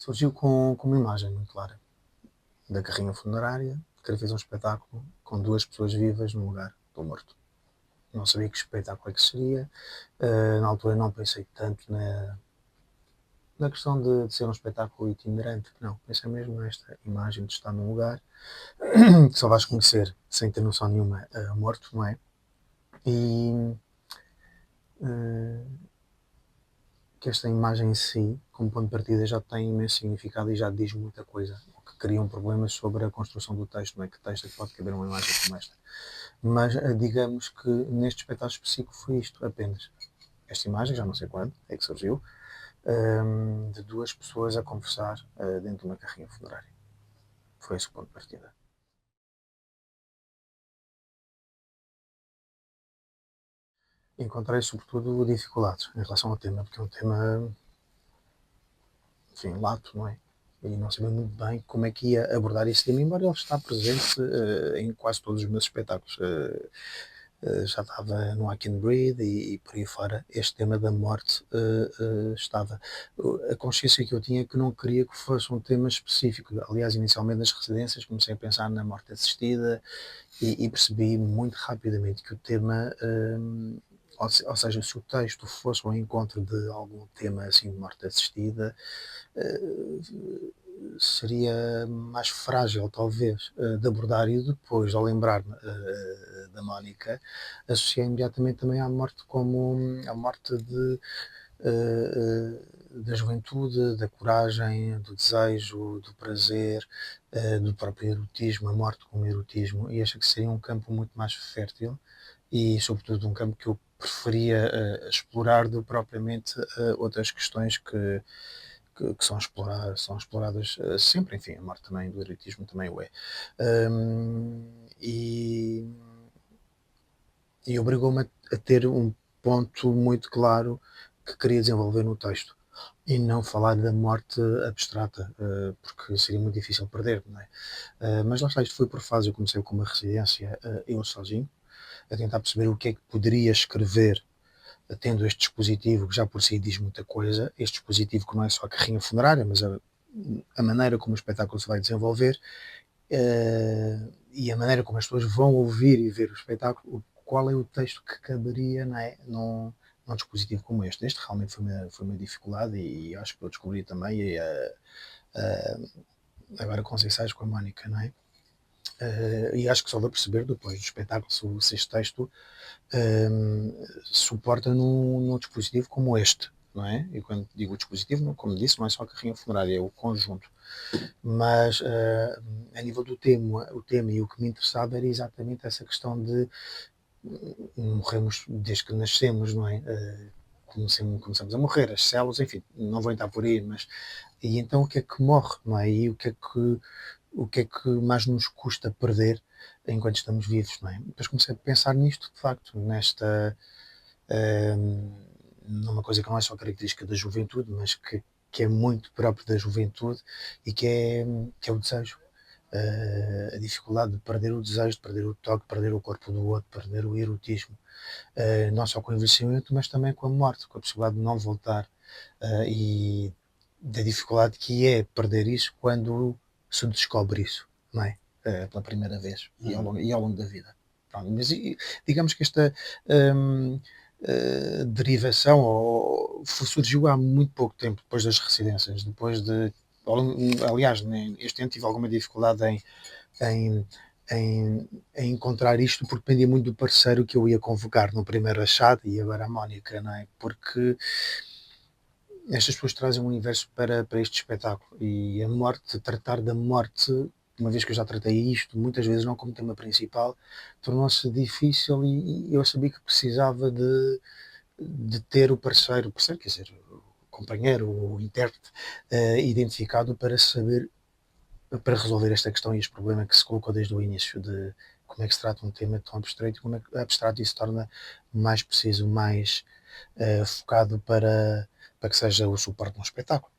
surgiu com uma imagem muito clara da carrinha funerária, que fez um espetáculo com duas pessoas vivas no lugar do morto. Não sabia que espetáculo é que seria, na altura não pensei tanto na questão de ser um espetáculo itinerante, não, pensei mesmo nesta imagem de estar num lugar que só vais conhecer sem ter noção nenhuma morto, não é? E que esta imagem em si, como ponto de partida, já tem imenso significado e já diz muita coisa, o que cria um problema sobre a construção do texto, não é? Que texto é que pode caber uma imagem como esta? Mas digamos que neste espetáculo específico foi isto apenas. Esta imagem, já não sei quando, é que surgiu, de duas pessoas a conversar dentro de uma carrinha funerária. Foi esse o ponto de partida. Encontrei, sobretudo, dificuldades em relação ao tema, porque é um tema, enfim, lato, não é? E não sabia muito bem como é que ia abordar esse tema, embora ele está presente em quase todos os meus espetáculos. Já estava no I Can Breathe e por aí fora, este tema da morte estava. A consciência que eu tinha é que não queria que fosse um tema específico. Aliás, inicialmente nas residências comecei a pensar na morte assistida e percebi muito rapidamente que o tema, ou seja, se o texto fosse ao encontro de algum tema assim de morte assistida, eh, seria mais frágil, talvez, de abordar. E depois, ao lembrar-me da Mónica, associei imediatamente também à morte como a morte da juventude, da coragem, do desejo, do prazer, do próprio erotismo, a morte como erotismo, e acho que seria um campo muito mais fértil e, sobretudo, um campo que eu preferia explorar do que propriamente outras questões que são exploradas sempre, enfim, a morte também do erotismo também o é. Um, e, e obrigou-me a ter um ponto muito claro que queria desenvolver no texto e não falar da morte abstrata, porque seria muito difícil perder, não é? Mas lá está, isto foi por fase, eu comecei com uma residência, eu sozinho, a tentar perceber o que é que poderia escrever tendo este dispositivo que já por si diz muita coisa, este dispositivo que não é só a carrinha funerária, mas a maneira como o espetáculo se vai desenvolver e a maneira como as pessoas vão ouvir e ver o espetáculo, qual é o texto que caberia, não é, num dispositivo como este. Este realmente foi uma dificuldade e acho que eu descobri também agora com os ensaios com a Mónica, não é? E acho que só vou perceber depois do espetáculo se este texto suporta num dispositivo como este, não é? E quando digo dispositivo, como disse, não é só a carrinha funerária, é o conjunto. Mas a nível do tema, o tema e o que me interessava era exatamente essa questão de morremos desde que nascemos, não é? Começamos a morrer, as células, enfim, não vou entrar por aí, mas e então o que é que morre, não é? E o que é que mais nos custa perder enquanto estamos vivos, não é? Depois comecei a pensar nisto, de facto, hum, numa coisa que não é só característica da juventude, mas que é muito próprio da juventude e que é o desejo. A dificuldade de perder o desejo, de perder o toque, de perder o corpo do outro, de perder o erotismo, não só com o envelhecimento, mas também com a morte, com a possibilidade de não voltar e da dificuldade que é perder isso quando se descobre isso, não é? Pela primeira vez e ao longo da vida. Pronto, mas digamos que esta hum, derivação surgiu há muito pouco tempo, depois das residências, depois de. Aliás, este ano tive alguma dificuldade em, em encontrar isto, porque dependia muito do parceiro que eu ia convocar no primeiro achado e agora a Mónica, não é? Porque estas pessoas trazem um universo para este espetáculo e a morte, tratar da morte, uma vez que eu já tratei isto muitas vezes não como tema principal, tornou-se difícil e eu sabia que precisava de ter o parceiro, quer dizer, o companheiro, o intérprete, identificado para saber, para resolver esta questão e este problema que se colocou desde o início de como é que se trata um tema tão abstrato e como é que abstrato isso se torna mais preciso, mais focado para que seja o suporte de um espetáculo.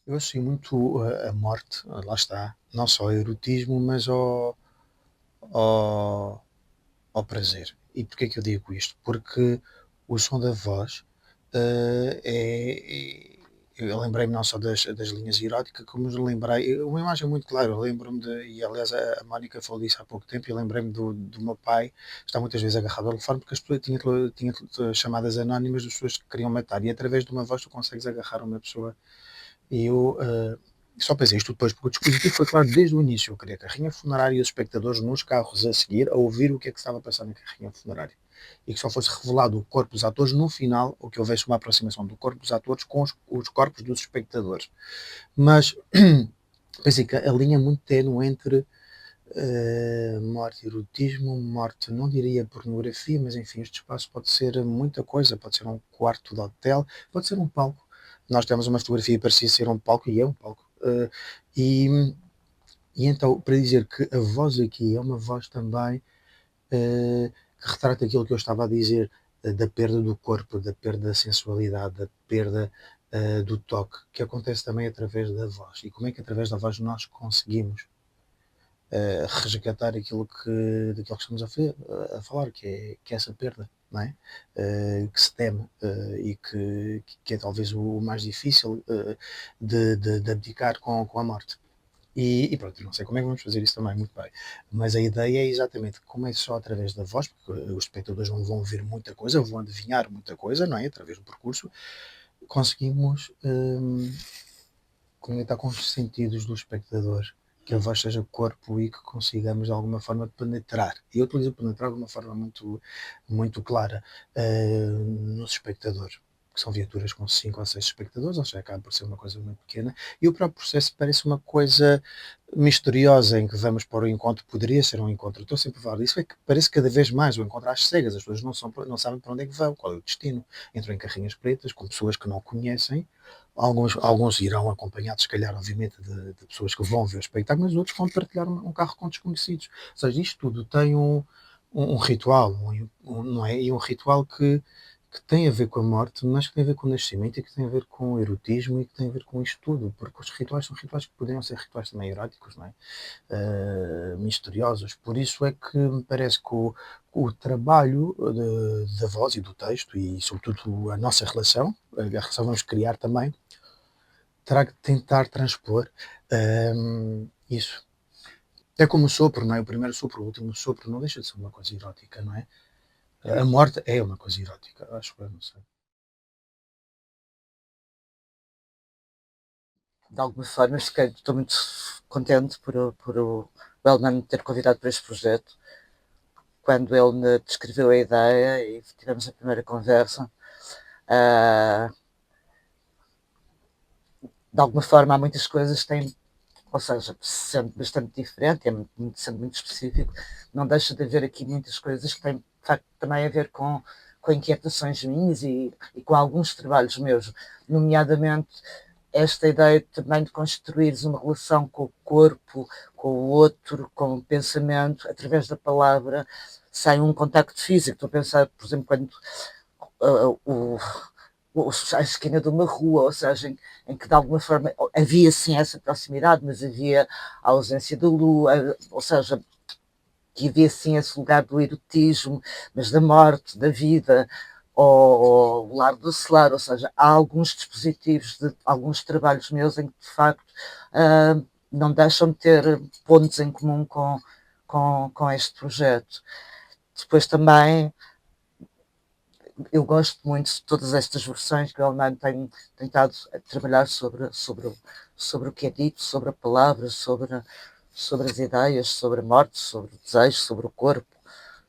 Eu associo muito a morte, lá está, não só ao erotismo, mas ao prazer. E porquê que eu digo isto? Porque o som da voz eu lembrei-me não só das linhas eróticas, como lembrei, uma imagem muito clara, eu lembro-me e aliás a Mónica falou disso há pouco tempo, e eu lembrei-me do meu pai, está muitas vezes agarrado ao telefone, porque as pessoas tinha chamadas anónimas das pessoas que queriam matar, e através de uma voz tu consegues agarrar uma pessoa. E eu só pensei isto depois, porque o dispositivo foi claro desde o início. Eu queria carrinha funerária e os espectadores nos carros a seguir a ouvir o que é que estava a passar na carrinha funerária. E que só fosse revelado o corpo dos atores no final, ou que houvesse uma aproximação do corpo dos atores com os corpos dos espectadores. Mas pensei que a linha é muito ténue entre morte e erotismo, morte, não diria pornografia, mas enfim, este espaço pode ser muita coisa, pode ser um quarto de hotel, pode ser um palco. Nós temos uma fotografia e parecia ser um palco, e é um palco. E, e então, para dizer que a voz aqui é uma voz também que retrata aquilo que eu estava a dizer, da perda do corpo, da perda da sensualidade, da perda do toque, que acontece também através da voz. E como é que através da voz nós conseguimos resgatar daquilo que estamos a falar, que é essa perda, não é? Que se teme e que é talvez o mais difícil de abdicar com a morte. E pronto, não sei como é que vamos fazer isso também, muito bem. Mas a ideia é exatamente como é só através da voz, porque os espectadores não vão ver muita coisa, vão adivinhar muita coisa, não é? Através do percurso, conseguimos conectar com os sentidos do espectador, que a voz seja corpo e que consigamos de alguma forma penetrar. E eu utilizo penetrar de uma forma muito clara nos espectadores, que são viaturas com 5 ou 6 espectadores, ou seja, acaba por ser uma coisa muito pequena, e o próprio processo parece uma coisa misteriosa em que vamos para o encontro, poderia ser um encontro, eu estou sempre a falar disso, é que parece cada vez mais o encontro às cegas, as pessoas não sabem para onde é que vão, qual é o destino, entram em carrinhas pretas com pessoas que não conhecem, alguns irão acompanhados, se calhar, obviamente, de pessoas que vão ver o espetáculo, mas outros vão partilhar um carro com desconhecidos. Ou seja, isto tudo tem um ritual, não é? E um ritual que tem a ver com a morte, mas que tem a ver com o nascimento e que tem a ver com o erotismo e que tem a ver com isto tudo, porque os rituais são rituais que poderiam ser rituais também eróticos, não é? Misteriosos. Por isso é que me parece que o trabalho da voz e do texto, e sobretudo a nossa relação, a relação que vamos criar também, terá que tentar transpor isso. É como o sopro, não é? O primeiro sopro, o último sopro, não deixa de ser uma coisa erótica, não é? A morte é uma coisa erótica, acho que eu não sei. De alguma forma, estou muito contente por o Wellman me ter convidado para este projeto. Quando ele me descreveu a ideia e tivemos a primeira conversa, uh, de alguma forma há muitas coisas que têm, ou seja, sendo bastante diferente, sendo muito específico, não deixa de haver aqui muitas coisas que têm, de facto, também a ver com inquietações minhas e com alguns trabalhos meus, nomeadamente esta ideia também de construires uma relação com o corpo, com o outro, com o pensamento, através da palavra, sem um contacto físico. Estou a pensar, por exemplo, quando uh, a esquina de uma rua, ou seja, em que de alguma forma havia sim essa proximidade, mas havia a ausência da lua, ou seja, que havia sim esse lugar do erotismo, mas da morte, da vida, ou o lar do celular, ou seja, há alguns dispositivos de alguns trabalhos meus em que de facto não deixam de ter pontos em comum com este projeto. Depois também eu gosto muito de todas estas versões que o Alemão tem tentado trabalhar sobre o que é dito, sobre a palavra, sobre as ideias, sobre a morte, sobre o desejo, sobre o corpo,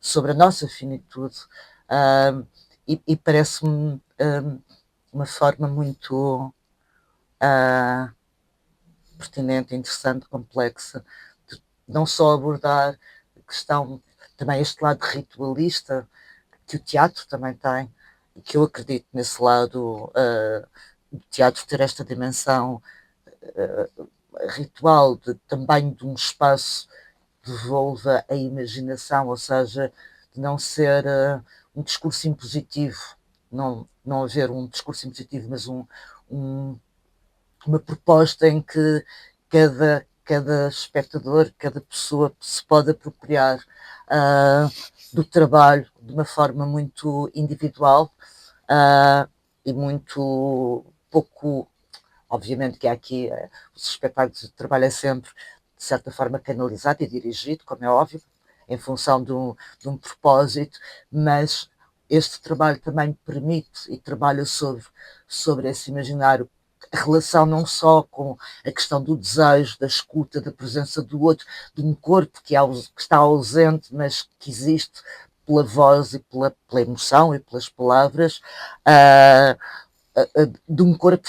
sobre a nossa finitude. E parece-me uma forma muito pertinente, interessante, complexa, de não só abordar a questão, também este lado ritualista que o teatro também tem, e que eu acredito nesse lado do teatro ter esta dimensão ritual, também de um espaço que devolva a imaginação, ou seja, de não ser um discurso impositivo, não haver um discurso impositivo, mas um, uma proposta em que cada espectador, cada pessoa se pode apropriar do trabalho de uma forma muito individual e muito pouco. Obviamente que há aqui os espetáculos de trabalho é sempre, de certa forma, canalizado e dirigido, como é óbvio, em função de um propósito, mas este trabalho também permite e trabalha sobre esse imaginário, a relação não só com a questão do desejo, da escuta, da presença do outro, de um corpo que está ausente, mas que existe pela voz e pela emoção e pelas palavras, de um corpo,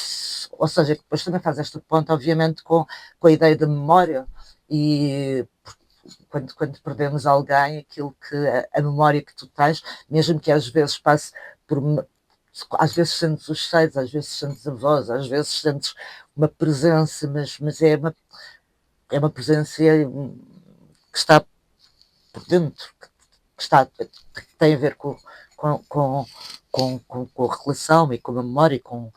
ou seja, que depois também faz esta ponta, obviamente, com a ideia da memória e quando perdemos alguém, aquilo que a memória que tu tens, mesmo que às vezes passe por. Às vezes sentes os cheiros, às vezes sentes a voz, às vezes sentes uma presença, mas é uma presença que está por dentro, que tem a ver com, com, com a relação e com a memória e com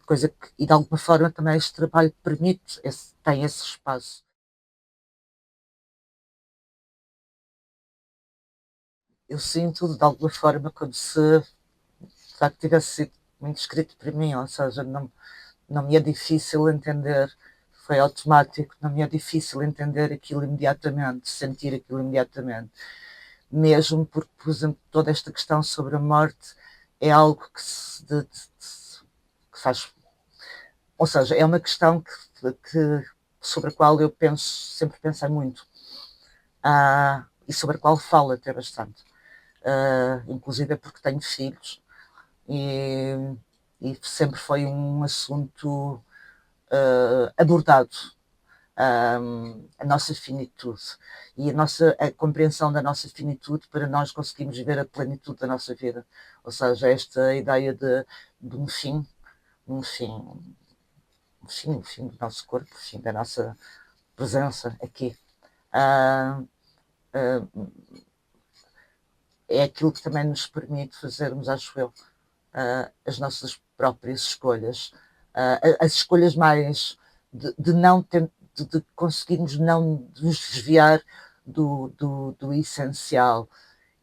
coisa que, e de alguma forma também este trabalho permite, tem esse espaço. Eu sinto de alguma forma como se de facto tivesse sido muito escrito para mim, ou seja, não me é difícil entender, foi automático, não me é difícil entender aquilo imediatamente, sentir aquilo imediatamente, mesmo porque, por exemplo, toda esta questão sobre a morte é algo que faz, ou seja, é uma questão sobre a qual eu sempre pensei muito, e sobre a qual falo até bastante, inclusive porque tenho filhos, e, e sempre foi um assunto abordado, a nossa finitude e a compreensão da nossa finitude para nós conseguirmos viver a plenitude da nossa vida. Ou seja, esta ideia de um fim, um fim do nosso corpo, um fim da nossa presença aqui. É aquilo que também nos permite fazermos, acho eu, as nossas próprias escolhas, as escolhas mais de não ter, de conseguirmos não nos desviar do essencial.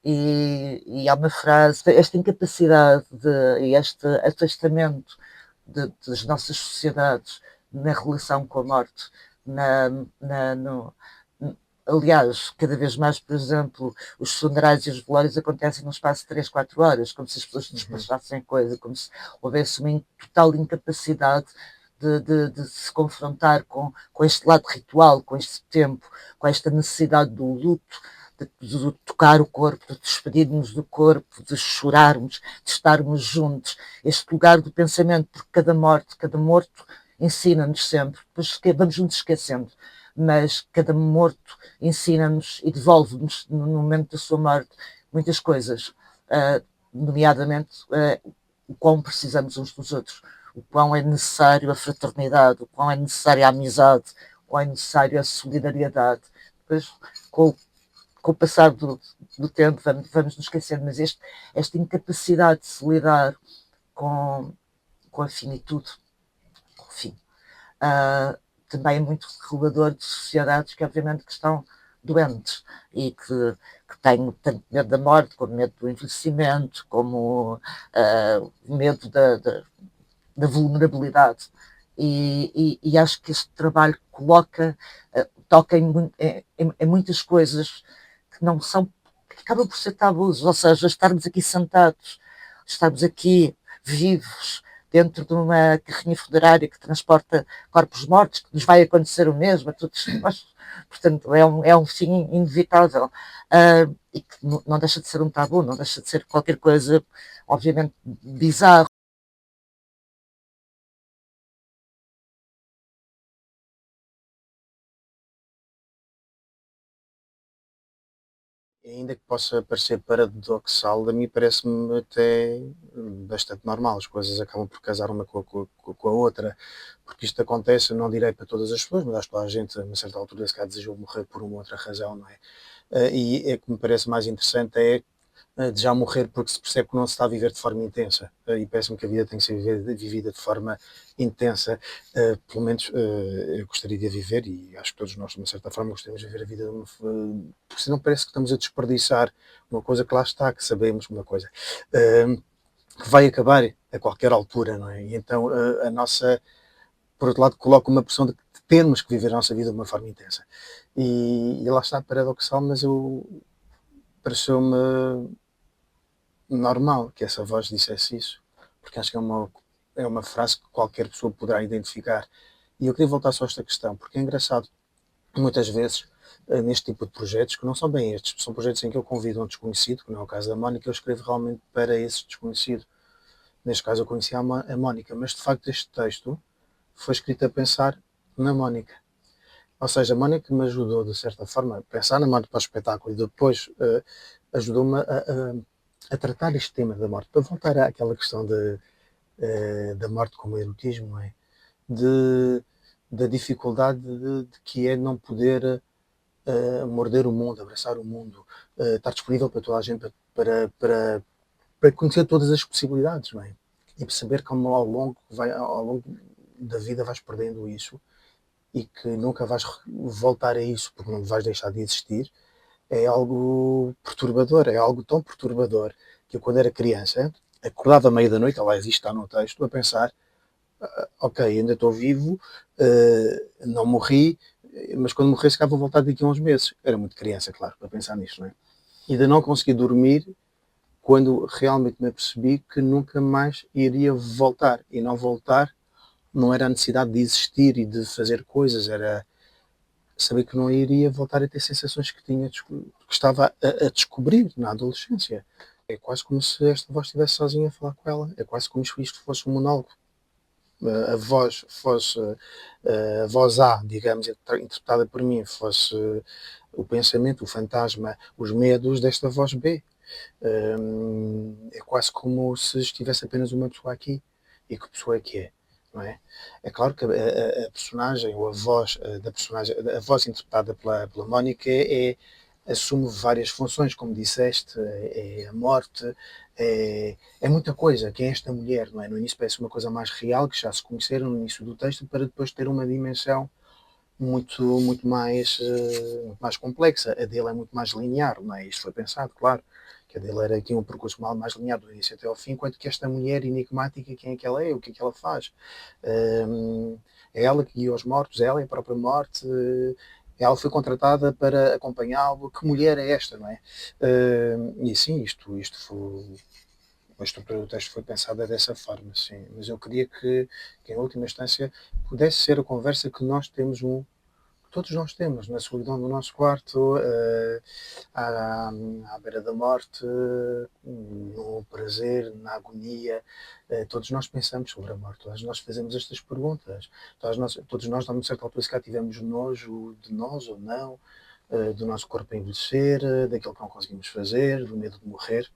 E há uma frase, esta incapacidade e este afastamento das nossas sociedades na relação com a morte, na, na, no, aliás, cada vez mais, por exemplo, os funerais e os velórios acontecem num espaço de 3, 4 horas, como se as pessoas despachassem coisa, como se houvesse uma total incapacidade de se confrontar com este lado ritual, com este tempo, com esta necessidade do luto, de tocar o corpo, de despedirmos do corpo, de chorarmos, de estarmos juntos. Este lugar do pensamento, porque cada morte, cada morto ensina-nos sempre, depois vamos nos esquecendo, mas cada morto ensina-nos e devolve-nos no momento da sua morte muitas coisas, nomeadamente o quão precisamos uns dos outros, o quão é necessário a fraternidade, o quão é necessária a amizade, o quão é necessário a solidariedade. Depois, com o passar do tempo, vamos nos esquecendo, mas esta incapacidade de se lidar com a finitude, com o fim, também é muito revelador de sociedades que obviamente que estão doentes e que têm tanto medo da morte, como medo do envelhecimento, como medo da vulnerabilidade. E acho que este trabalho toca em muitas coisas que não são, que acabam por ser tabus, ou seja, estarmos aqui sentados, estarmos aqui vivos, dentro de uma carrinha funerária que transporta corpos mortos, que nos vai acontecer o mesmo a todos nós. Portanto, é um fim inevitável. E que não deixa de ser um tabu, não deixa de ser qualquer coisa, obviamente, bizarro. Ainda que possa parecer paradoxal, a mim parece-me até bastante normal. As coisas acabam por casar uma com a outra, porque isto acontece, eu não direi para todas as pessoas, mas acho que toda a gente, a uma certa altura, se calhar desejou morrer por uma outra razão, não é? E o que me parece mais interessante é de já morrer porque se percebe que não se está a viver de forma intensa. E parece-me que a vida tem que ser vivida de forma intensa. Pelo menos eu gostaria de a viver, e acho que todos nós, de uma certa forma, gostaríamos de viver a vida de uma porque senão parece que estamos a desperdiçar uma coisa que lá está, que sabemos, uma coisa que vai acabar a qualquer altura, não é? E então a nossa, por outro lado, coloca uma pressão de termos que viver a nossa vida de uma forma intensa. E lá está, paradoxal, mas eu pareceu-me normal que essa voz dissesse isso, porque acho que é uma frase que qualquer pessoa poderá identificar. E eu queria voltar só a esta questão, porque é engraçado, muitas vezes, neste tipo de projetos, que não são bem estes, são projetos em que eu convido um desconhecido, que não é o caso da Mónica, eu escrevo realmente para esse desconhecido. Neste caso eu conhecia a Mónica, mas de facto este texto foi escrito a pensar na Mónica. Ou seja, a Mónica me ajudou, de certa forma, a pensar na morte para o espetáculo e depois ajudou-me a tratar este tema da morte, para voltar àquela questão da morte como erotismo, não é? De, da dificuldade de que é não poder morder o mundo, abraçar o mundo, estar disponível para toda a gente, para conhecer todas as possibilidades, não é? E perceber como ao longo da vida vais perdendo isso e que nunca vais voltar a isso porque não vais deixar de existir, é algo perturbador, é algo tão perturbador que eu, quando era criança, acordava à meia da noite, aliás, isto está no texto, a pensar: ok, ainda estou vivo, não morri, mas quando morrer, se calhar vou voltar daqui a uns meses. Era muito criança, claro, para pensar nisto, não é? E de não conseguir dormir quando realmente me apercebi que nunca mais iria voltar. E não voltar não era a necessidade de existir e de fazer coisas, era saber que não iria voltar a ter sensações que tinha, que estava a descobrir na adolescência. É quase como se esta voz estivesse sozinha a falar com ela. É quase como se isto fosse um monólogo. A voz fosse a voz A, digamos, interpretada por mim, fosse o pensamento, o fantasma, os medos desta voz B. É quase como se estivesse apenas uma pessoa aqui. E que pessoa é que é? Não é? É claro que a personagem, ou a voz da personagem, a voz interpretada pela Mónica assume várias funções, como disseste, é a morte, é muita coisa. Quem é esta mulher? Não é? No início parece uma coisa mais real, que já se conheceram no início do texto, para depois ter uma dimensão muito mais complexa. A dele é muito mais linear, não é? Isto foi pensado, claro, que a dele era aqui um percurso mais linear do início até ao fim, enquanto que esta mulher enigmática, quem é que ela é, o que é que ela faz? É ela que guia os mortos, ela é a própria morte, ela foi contratada para acompanhá-lo, que mulher é esta, não é? E sim, isto foi, a estrutura do texto foi pensada dessa forma, sim. Mas eu queria que em última instância, pudesse ser a conversa que nós temos todos nós temos, na solidão do nosso quarto, à beira da morte, no prazer, na agonia. Todos nós pensamos sobre a morte, todos nós fazemos estas perguntas. Todos nós, a uma certa altura, se cá tivemos nojo de nós ou não, do nosso corpo a envelhecer, daquilo que não conseguimos fazer, do medo de morrer.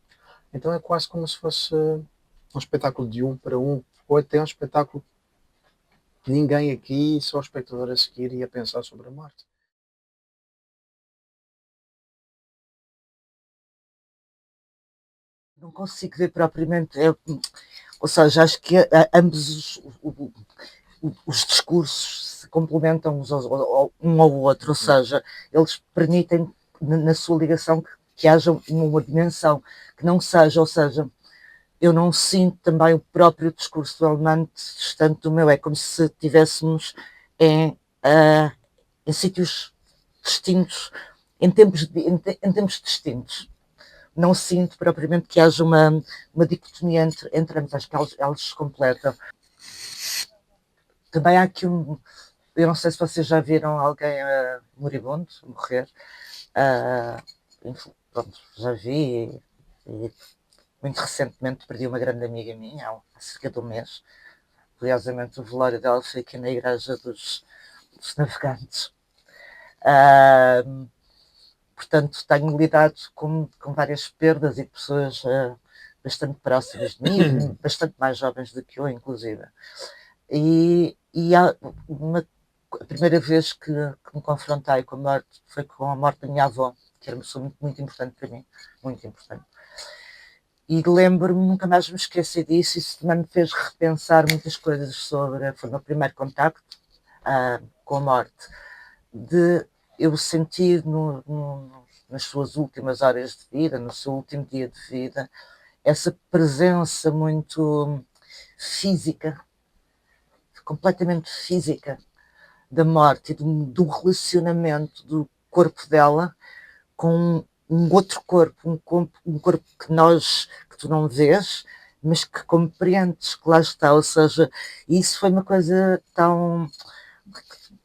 Então é quase como se fosse um espetáculo de um para um, ou até um espetáculo que ninguém aqui, só o espectador a seguir, ia pensar sobre a morte. Não consigo ver propriamente, ou seja, acho que ambos os discursos se complementam um ao outro, ou seja, eles permitem na sua ligação que haja uma dimensão que não seja, ou seja, eu não sinto também o próprio discurso do alemão distante do meu, é como se estivéssemos em sítios distintos, em tempos distintos. Não sinto propriamente que haja uma dicotomia entre ambos, acho que elas se completam. Também há aqui eu não sei se vocês já viram alguém moribundo, morrer. Pronto, já vi e muito recentemente perdi uma grande amiga minha, há cerca de um mês. Curiosamente, o velório dela foi aqui na igreja dos navegantes. Portanto, tenho lidado com várias perdas e pessoas bastante próximas de mim, bastante mais jovens do que eu, inclusive. E a primeira vez que me confrontei com a morte foi com a morte da minha avó, que era uma pessoa muito, muito importante para mim, muito importante. E lembro-me, nunca mais me esqueci disso, isso também me fez repensar muitas coisas sobre, foi o meu primeiro contacto com a morte, de eu sentir nas suas últimas horas de vida, no seu último dia de vida, essa presença muito física, completamente física, da morte e do relacionamento do corpo dela com um outro corpo, um corpo que tu não vês, mas que compreendes, que lá está. Ou seja, isso foi uma coisa tão.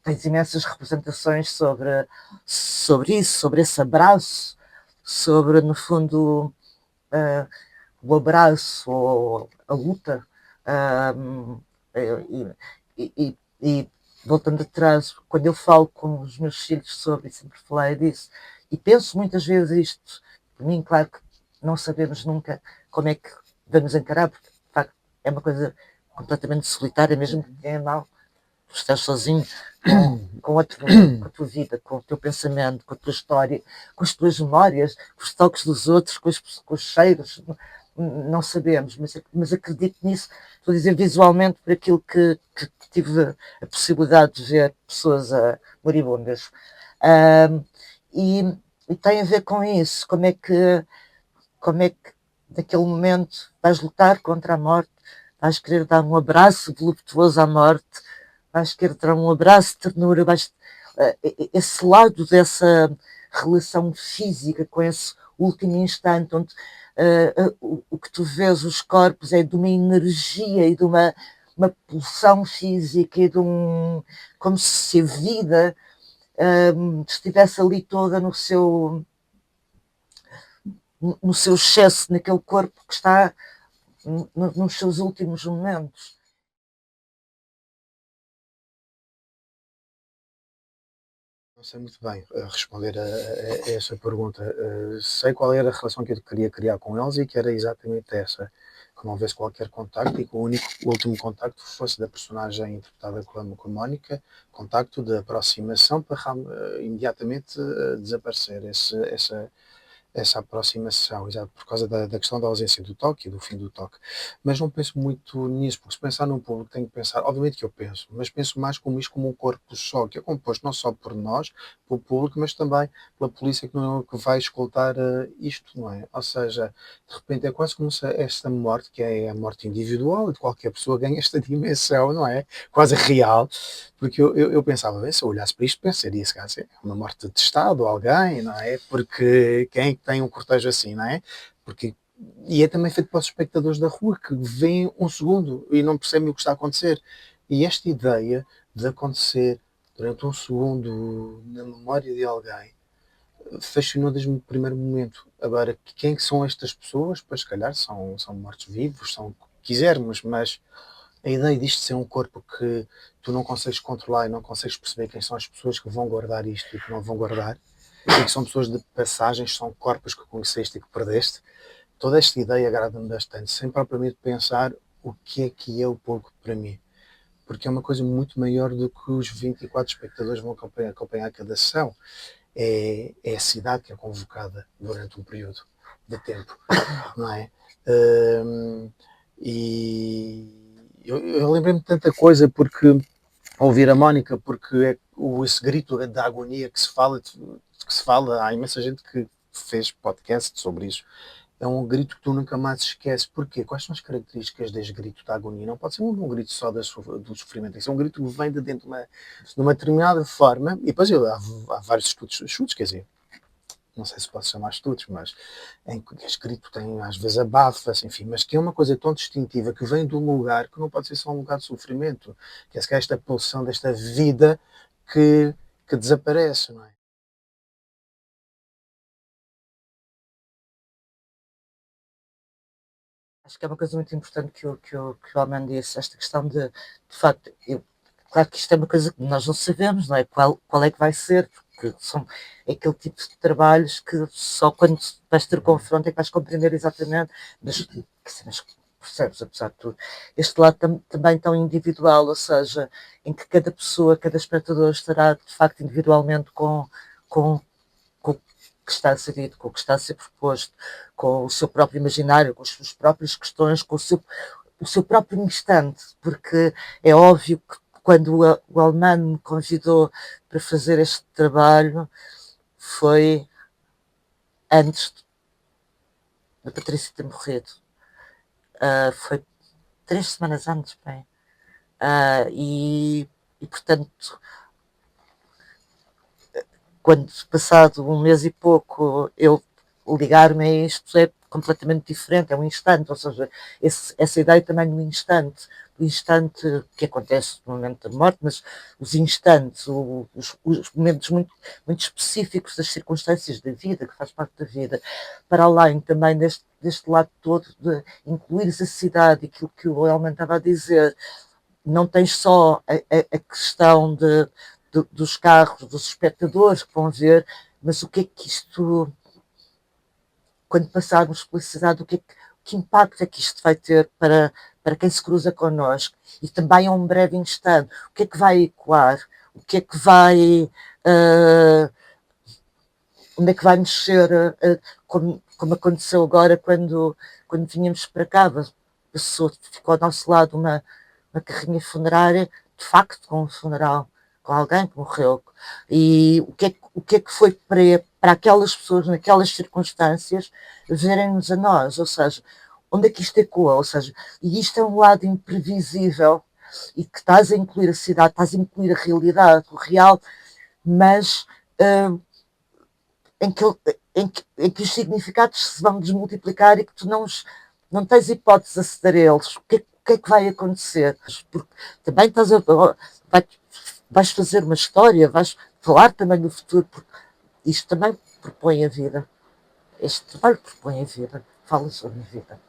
Tens imensas representações sobre isso, sobre esse abraço, sobre, no fundo, o abraço ou a luta. Uh, e voltando atrás, quando eu falo com os meus filhos sobre, sempre falei disso, e penso muitas vezes isto, por mim, claro que não sabemos nunca como é que vamos encarar, porque de facto é uma coisa completamente solitária, mesmo que tenha mal, tu estás sozinho com a tua vida, com o teu pensamento, com a tua história, com as tuas memórias, com os toques dos outros, com os cheiros, não sabemos, mas acredito nisso, estou a dizer visualmente, por aquilo que tive a possibilidade de ver pessoas moribundas. E tem a ver com isso, como é que naquele momento vais lutar contra a morte, vais querer dar um abraço voluptuoso à morte, vais querer dar um abraço de ternura, esse lado dessa relação física com esse último instante onde o que tu vês, os corpos, é de uma energia e de uma pulsão física e de como se a vida estivesse ali toda no seu excesso, naquele corpo que está nos seus últimos momentos. Não sei muito bem responder a essa pergunta. Sei qual era a relação que eu queria criar com eles e que era exatamente essa. Que não houvesse qualquer contacto e que o último contacto fosse da personagem interpretada com a Mónica, contacto de aproximação para imediatamente desaparecer essa aproximação, exato, por causa da questão da ausência do toque e do fim do toque. Mas não penso muito nisso, porque se pensar num público, tenho que pensar, obviamente que eu penso, mas penso mais como isto como um corpo só, que é composto não só por nós, pelo público, mas também pela polícia que vai escoltar isto, não é? Ou seja, de repente é quase como se esta morte, que é a morte individual, de qualquer pessoa ganha esta dimensão, não é? Quase real, porque eu pensava, bem, se eu olhasse para isto, pensaria, se calhar, é uma morte de Estado, alguém, não é? Porque quem é que tem um cortejo assim, não é? Porque, e é também feito para os espectadores da rua, que veem um segundo e não percebem o que está a acontecer. E esta ideia de acontecer durante um segundo na memória de alguém fascinou desde o primeiro momento. Agora, quem são estas pessoas? Pois, se calhar, são mortos-vivos, são o que quisermos, mas a ideia disto ser um corpo que tu não consegues controlar e não consegues perceber quem são as pessoas que vão guardar isto e que não vão guardar, e que são pessoas de passagens, são corpos que conheceste e que perdeste, toda esta ideia agrada-me bastante, sem propriamente pensar o que é o pouco para mim. Porque é uma coisa muito maior do que os 24 espectadores vão acompanhar cada sessão. É a cidade que é convocada durante um período de tempo, não é? E eu lembrei-me de tanta coisa porque ouvir a Mónica, porque é esse grito da agonia que se fala, há imensa gente que fez podcast sobre isso. É um grito que tu nunca mais esqueces. Porquê? Quais são as características deste grito da agonia? Não pode ser um grito só do sofrimento, tem que ser um grito que vem de dentro de uma determinada forma, e depois há vários estudos, quer dizer, não sei se posso chamar estudos, mas em que é escrito tem às vezes abafas, enfim, mas que é uma coisa tão distintiva que vem de um lugar que não pode ser só um lugar de sofrimento, que é se calhar esta pulsão desta vida que desaparece, não é? Acho que é uma coisa muito importante que o Alman disse, esta questão de facto, claro que isto é uma coisa que nós não sabemos, não é? Qual é que vai ser, porque é aquele tipo de trabalhos que só quando vais ter o confronto é que vais compreender exatamente, mas percebes, apesar de tudo. Este lado também tão individual, ou seja, em que cada pessoa, cada espectador estará de facto individualmente com que está a ser dito, com o que está a ser proposto, com o seu próprio imaginário, com as suas próprias questões, com o seu próprio instante, porque é óbvio que quando o Alemão me convidou para fazer este trabalho foi antes da Patrícia ter morrido. Foi 3 semanas antes, bem. E portanto, quando passado um mês e pouco eu ligar-me a isto é completamente diferente, é um instante, ou seja, essa ideia também no instante, o instante que acontece no momento da morte, mas os instantes, os momentos muito, muito específicos das circunstâncias da vida, que faz parte da vida, para além também deste lado todo de incluir a cidade, aquilo que o Elman estava a dizer, não tens só a questão dos carros, dos espectadores que vão ver, mas o que é que isto, quando passarmos pela cidade, que impacto é que isto vai ter para quem se cruza connosco? E também a um breve instante, o que é que vai ecoar? O que é que vai... onde é que vai mexer? Como aconteceu agora quando vinhamos para cá, ficou ao nosso lado uma carrinha funerária, de facto com um funeral, com alguém que morreu. E o que é que foi para aquelas pessoas, naquelas circunstâncias, verem-nos a nós? Ou seja, onde é que isto ecoa? Ou seja, e isto é um lado imprevisível e que estás a incluir a cidade, estás a incluir a realidade, o real, mas em que os significados se vão desmultiplicar e que tu não tens hipótese de aceder a eles. O que é que vai acontecer? Porque também vais fazer uma história, vais falar também do futuro, porque isto também propõe a vida. Este trabalho propõe a vida, fala sobre a vida,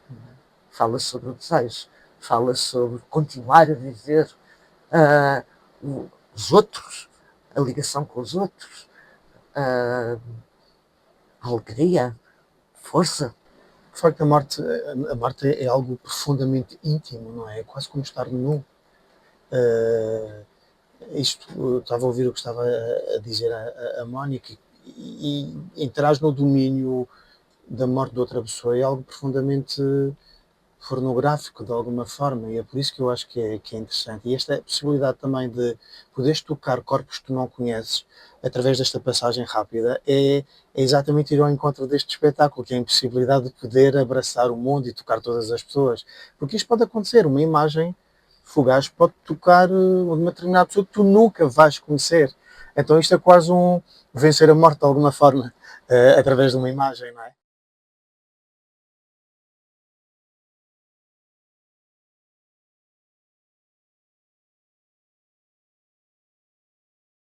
fala sobre o desejo, fala sobre continuar a viver os outros, a ligação com os outros, a alegria, força. De facto, a morte é algo profundamente íntimo, não é? É quase como estar nu. Eu estava a ouvir o que estava a dizer a Mónica e entrar no domínio da morte de outra pessoa é algo profundamente pornográfico de alguma forma, e é por isso que eu acho que é interessante. E esta possibilidade também de poderes tocar corpos que tu não conheces através desta passagem rápida é exatamente ir ao encontro deste espetáculo, que é a impossibilidade de poder abraçar o mundo e tocar todas as pessoas. Porque isto pode acontecer, uma imagem fugaz pode tocar uma determinada pessoa que tu nunca vais conhecer. Então isto é quase um vencer a morte de alguma forma, através de uma imagem, não é?